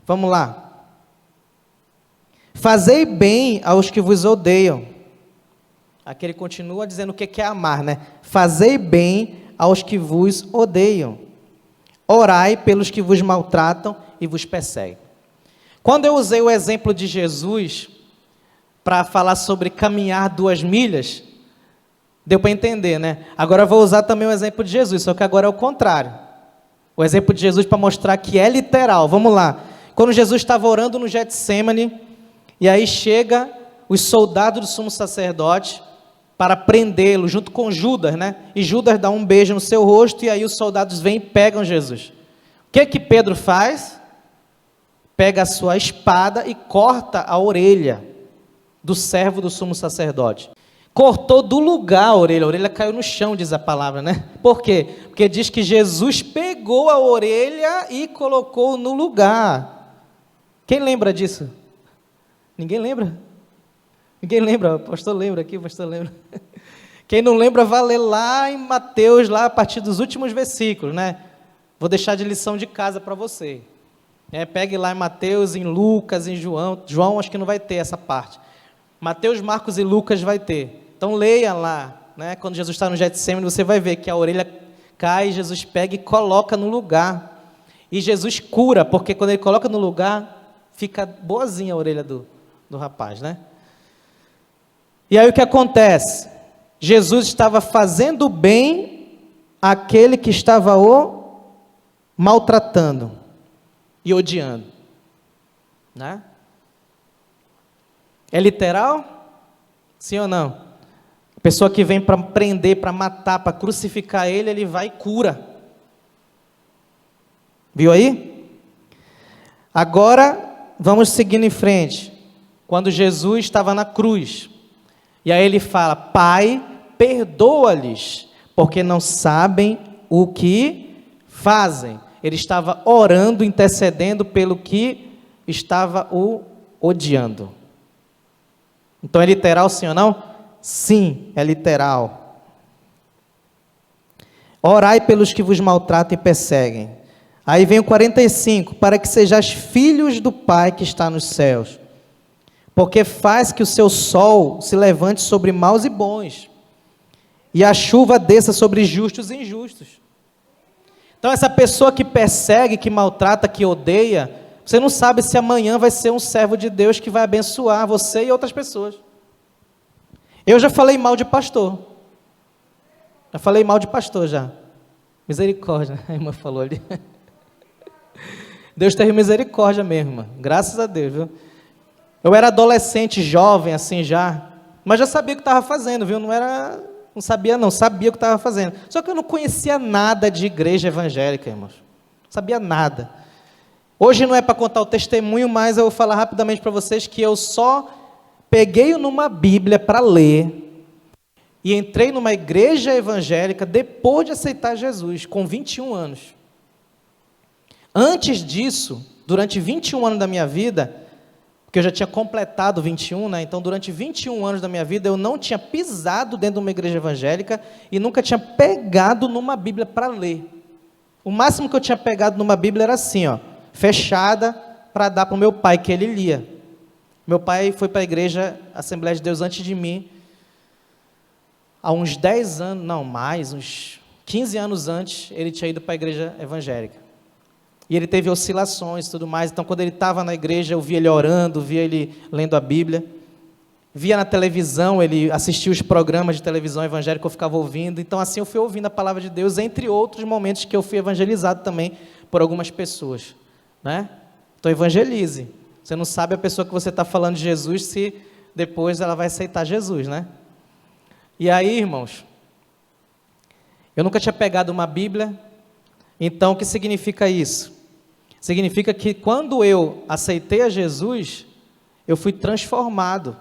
Vamos lá. Fazei bem aos que vos odeiam. Aqui ele continua dizendo o que é amar, né? Fazei bem aos que vos odeiam. Orai pelos que vos maltratam e vos perseguem. Quando eu usei o exemplo de Jesus para falar sobre caminhar 2 milhas, deu para entender, né? Agora eu vou usar também o exemplo de Jesus, só que agora é o contrário. O exemplo de Jesus para mostrar que é literal. Vamos lá. Quando Jesus estava orando no Getsêmani, e aí chega os soldados do sumo sacerdote para prendê-lo, junto com Judas, né? E Judas dá um beijo no seu rosto, e aí os soldados vêm e pegam Jesus. O que que Pedro faz? Pega a sua espada e corta a orelha do servo do sumo sacerdote. Cortou do lugar a orelha caiu no chão, diz a palavra, né? Por quê? Porque diz que Jesus pegou a orelha e colocou no lugar. Quem lembra disso? Ninguém lembra? Ninguém lembra? O pastor lembra aqui, o pastor lembra. Quem não lembra, vai ler lá em Mateus, lá a partir dos últimos versículos, né? Vou deixar de lição de casa para você. Pegue lá em Mateus, em Lucas, em João. João acho que não vai ter essa parte. Mateus, Marcos e Lucas vai ter. Então leia lá, né? Quando Jesus está no Getsêmani, você vai ver que a orelha cai, Jesus pega e coloca no lugar. E Jesus cura, porque quando ele coloca no lugar, fica boazinha a orelha do rapaz, né? E aí o que acontece? Jesus estava fazendo bem àquele que estava o maltratando e odiando, né? É literal? Sim ou não? A pessoa que vem para prender, para matar, para crucificar ele, ele vai e cura. Viu aí? Agora, vamos seguindo em frente. Quando Jesus estava na cruz, e aí ele fala: Pai, perdoa-lhes, porque não sabem o que fazem. Ele estava orando, intercedendo pelo que estava o odiando. Então é literal, sim ou não? Sim, é literal. Orai pelos que vos maltratam e perseguem. Aí vem o 45, para que sejais filhos do Pai que está nos céus, porque faz que o seu sol se levante sobre maus e bons, e a chuva desça sobre justos e injustos. Então essa pessoa que persegue, que maltrata, que odeia, você não sabe se amanhã vai ser um servo de Deus que vai abençoar você e outras pessoas. Eu já falei mal de pastor. Já falei mal de pastor já. Misericórdia, a irmã falou ali. Deus teve misericórdia mesmo, irmã. Graças a Deus, viu? Eu era adolescente, jovem, assim já, mas já sabia o que estava fazendo, viu? Não sabia o que estava fazendo. Só que eu não conhecia nada de igreja evangélica, irmãos. Não sabia nada. Hoje não é para contar o testemunho, mas eu vou falar rapidamente para vocês que eu só peguei numa Bíblia para ler e entrei numa igreja evangélica depois de aceitar Jesus, com 21 anos. Antes disso, durante 21 anos da minha vida, porque eu já tinha completado 21, né? Então durante 21 anos da minha vida eu não tinha pisado dentro de uma igreja evangélica e nunca tinha pegado numa Bíblia para ler. O máximo que eu tinha pegado numa Bíblia era assim, ó, fechada, para dar para o meu pai, que ele lia. Meu pai foi para a igreja Assembleia de Deus antes de mim, há uns 10 anos, não mais, uns 15 anos antes, ele tinha ido para a igreja evangélica. E ele teve oscilações e tudo mais, então quando ele estava na igreja, eu via ele orando, via ele lendo a Bíblia, via na televisão, ele assistia os programas de televisão evangélica, eu ficava ouvindo, então assim eu fui ouvindo a palavra de Deus, entre outros momentos que eu fui evangelizado também por algumas pessoas, né? Então evangelize, você não sabe a pessoa que você está falando de Jesus, se depois ela vai aceitar Jesus, né? E aí, irmãos, eu nunca tinha pegado uma Bíblia, então o que significa isso? Significa que quando eu aceitei a Jesus, eu fui transformado.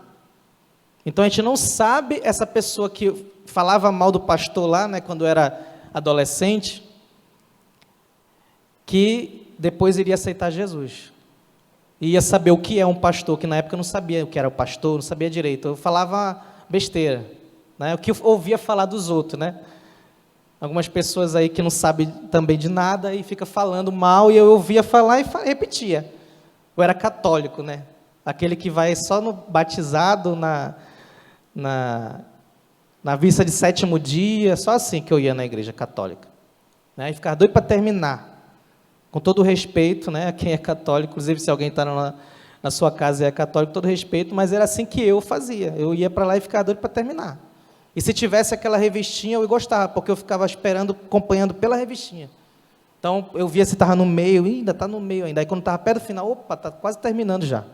Então a gente não sabe essa pessoa que falava mal do pastor lá, né, quando era adolescente, que depois iria aceitar Jesus. E ia saber o que é um pastor, que na época eu não sabia o que era o pastor, não sabia direito. Eu falava besteira, né, o que eu ouvia falar dos outros, né? Algumas pessoas aí que não sabem também de nada e fica falando mal, e eu ouvia falar e repetia, Eu era católico, né? Aquele que vai só no batizado, na missa de sétimo dia, só assim que eu ia na igreja católica. Né? E ficava doido para terminar. Com todo o respeito, né, a quem é católico, inclusive se alguém está na sua casa e é católico, todo respeito, mas era assim que eu fazia. Eu ia para lá e ficava doido para terminar. E se tivesse aquela revistinha, eu gostava, porque eu ficava esperando, acompanhando pela revistinha. Então, eu via se estava no meio, ainda está no meio ainda. Aí, quando estava perto do final, opa, está quase terminando já.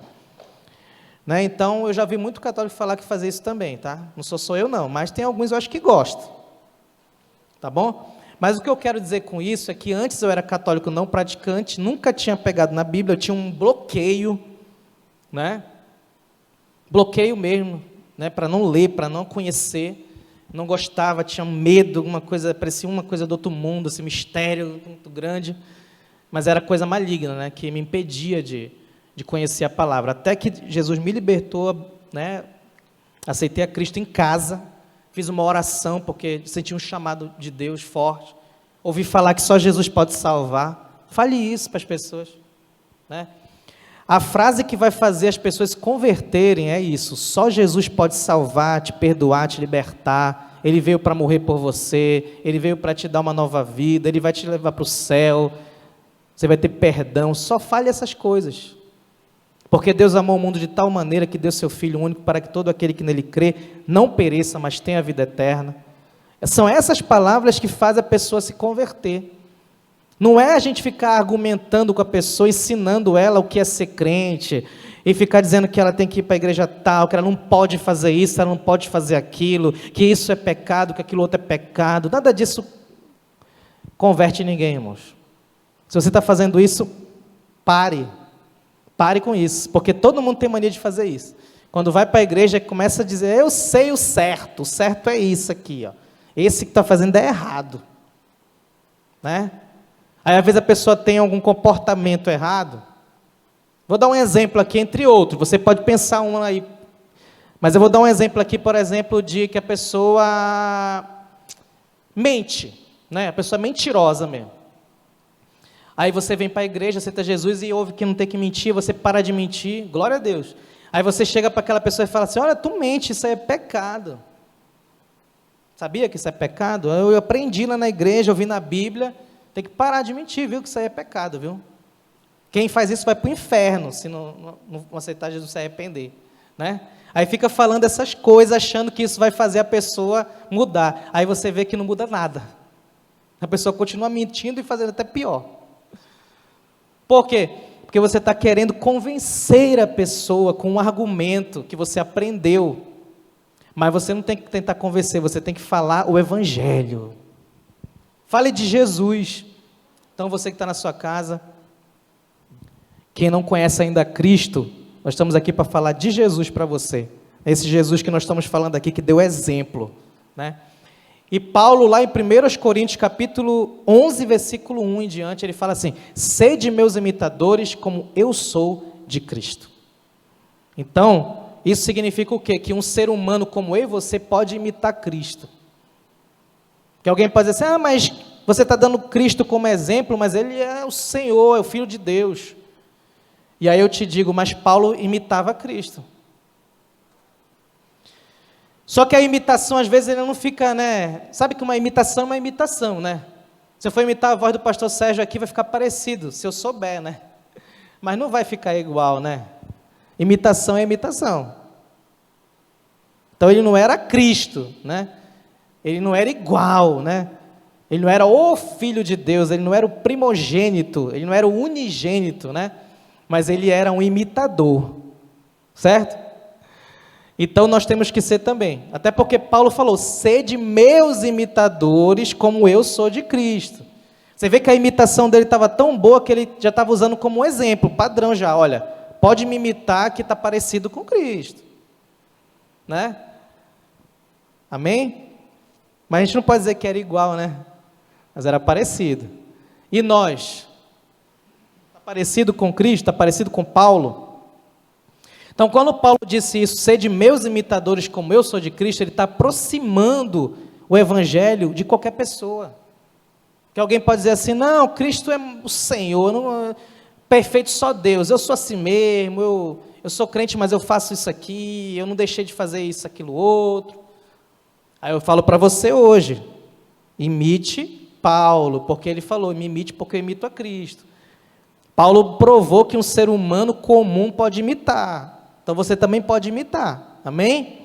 Né? Então, eu já vi muito católico falar que fazia isso também, tá? Não sou só eu, não, mas tem alguns eu acho que gostam. Tá bom? Mas o que eu quero dizer com isso é que antes eu era católico não praticante, nunca tinha pegado na Bíblia, eu tinha um bloqueio, né? Bloqueio mesmo, né? Para não ler, para não conhecer. Não gostava, tinha medo, alguma coisa, parecia uma coisa do outro mundo, esse mistério muito grande, mas era coisa maligna, né, que me impedia de conhecer a palavra, até que Jesus me libertou, né, aceitei a Cristo em casa, fiz uma oração, porque senti um chamado de Deus forte, ouvi falar que só Jesus pode salvar, fale isso para as pessoas, né, a frase que vai fazer as pessoas se converterem é isso, só Jesus pode salvar, te perdoar, te libertar, Ele veio para morrer por você, Ele veio para te dar uma nova vida, Ele vai te levar para o céu, você vai ter perdão, só fale essas coisas, porque Deus amou o mundo de tal maneira que deu seu Filho único para que todo aquele que nele crê não pereça, mas tenha a vida eterna. São essas palavras que fazem a pessoa se converter. Não é a gente ficar argumentando com a pessoa, ensinando ela o que é ser crente, e ficar dizendo que ela tem que ir para a igreja tal, que ela não pode fazer isso, ela não pode fazer aquilo, que isso é pecado, que aquilo outro é pecado. Nada disso converte ninguém, irmãos. Se você está fazendo isso, pare com isso, porque todo mundo tem mania de fazer isso. Quando vai para a igreja, começa a dizer, eu sei o certo é isso aqui, ó. Esse que está fazendo é errado, né? Aí, às vezes, a pessoa tem algum comportamento errado. Vou dar um exemplo aqui, entre outros. Você pode pensar um aí. Mas eu vou dar um exemplo aqui, por exemplo, de que a pessoa mente, né? A pessoa é mentirosa mesmo. Aí você vem para a igreja, aceita Jesus e ouve que não tem que mentir, você para de mentir, glória a Deus. Aí você chega para aquela pessoa e fala assim, olha, tu mente, isso aí é pecado. Sabia que isso é pecado? Eu aprendi lá na igreja, eu vi na Bíblia... Tem que parar de mentir, viu? Que isso aí é pecado, viu? Quem faz isso vai para o inferno, se não aceitar Jesus, se arrepender, né? Aí fica falando essas coisas, achando que isso vai fazer a pessoa mudar. Aí você vê que não muda nada. A pessoa continua mentindo e fazendo até pior. Por quê? Porque você está querendo convencer a pessoa com um argumento que você aprendeu. Mas você não tem que tentar convencer, você tem que falar o Evangelho. Fale de Jesus. Então, você que está na sua casa, quem não conhece ainda Cristo, nós estamos aqui para falar de Jesus para você. Esse Jesus que nós estamos falando aqui, que deu exemplo, né? E Paulo, lá em 1 Coríntios, capítulo 11, versículo 1 em diante, ele fala assim, sede meus imitadores, como eu sou de Cristo. Então, isso significa o quê? Que um ser humano como eu e você pode imitar Cristo. Que alguém pode dizer assim, mas você está dando Cristo como exemplo, mas Ele é o Senhor, é o Filho de Deus. E aí eu te digo, mas Paulo imitava Cristo. Só que a imitação, às vezes, ele não fica, né? Sabe que uma imitação é uma imitação, né? Se eu for imitar a voz do pastor Sérgio aqui, vai ficar parecido, se eu souber, né? Mas não vai ficar igual, né? Imitação é imitação. Então ele não era Cristo, né? Ele não era igual, né? Ele não era o Filho de Deus, ele não era o primogênito, ele não era o unigênito, né? Mas ele era um imitador, certo? Então nós temos que ser também, até porque Paulo falou, sede meus imitadores como eu sou de Cristo. Você vê que a imitação dele estava tão boa que ele já estava usando como um exemplo, padrão já, olha, pode me imitar que está parecido com Cristo, né? Amém? Mas a gente não pode dizer que era igual, né? Mas era parecido. E nós? Está parecido com Cristo? Está parecido com Paulo? Então, quando Paulo disse isso, sede meus imitadores como eu sou de Cristo, ele está aproximando o Evangelho de qualquer pessoa. Que alguém pode dizer assim, não, Cristo é o Senhor, não, perfeito só Deus, eu sou assim mesmo, eu sou crente, mas eu faço isso aqui, eu não deixei de fazer isso, aquilo, outro. Aí eu falo para você hoje, imite Paulo, porque ele falou, me imite porque eu imito a Cristo. Paulo provou que um ser humano comum pode imitar, então você também pode imitar, amém?